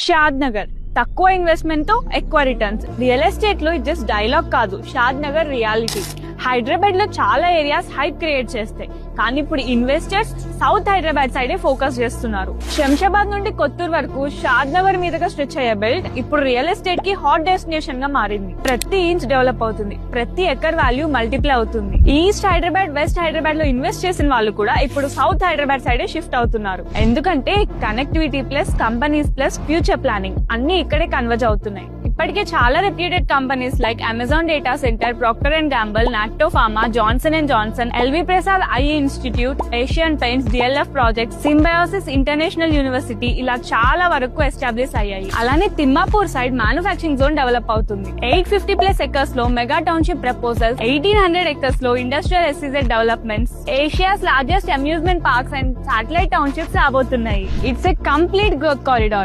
షాద్ నగర్ తక్కువ ఇన్వెస్ట్మెంట్ తో ఎక్కువ రిటర్న్స్. రియల్ ఎస్టేట్ లో ఇది జస్ట్ డైలాగ్ కాదు, షాద్ నగర్ రియాలిటీ. హైదరాబాద్ లో చాలా ఏరియాస్ హైప్ క్రియేట్ చేస్తాయి, కానీ ఇప్పుడు ఇన్వెస్టర్స్ సౌత్ హైదరాబాద్ సైడే ఫోకస్ చేస్తున్నారు. శంషాబాద్ నుండి కొత్తూరు వరకు షాద్ నగర్ మీదుగా స్ట్రెచ్ అయ్యే బెల్ట్ ఇప్పుడు రియల్ ఎస్టేట్ కి హాట్ డెస్టినేషన్ గా మారింది. ప్రతి ఇంచ్ డెవలప్ అవుతుంది, ప్రతి ఎకర్ వాల్యూ మల్టిప్లై అవుతుంది. ఈస్ట్ హైదరాబాద్, వెస్ట్ హైదరాబాద్ లో ఇన్వెస్ట్ చేసిన వాళ్ళు కూడా ఇప్పుడు సౌత్ హైదరాబాద్ సైడే షిఫ్ట్ అవుతున్నారు. ఎందుకంటే connectivity plus companies plus future planning అన్ని ఇక్కడే కన్వర్జ్ అవుతున్నాయి. ఇప్పటికే చాలా reputed companies like Amazon data centre, Procter and Gamble, నాక్టో pharma, Johnson and Johnson, LV Prasad eye institute, Asian Paints, DLF project, Symbiosis international university ఇలా చాలా వరకు ఎస్టాబ్లిష్ అయ్యాయి. అలానే Thimmapur side manufacturing zone develop అవుతుంది. 850+ ఎకర్స్ లో మెగా టౌన్షిప్ ప్రపోజల్స్, 1800 ఎకర్స్ లో industrial SEZ developments, Asia's largest amusement parks and satellite townships రాబోతున్నాయి. It's a complete growth corridor.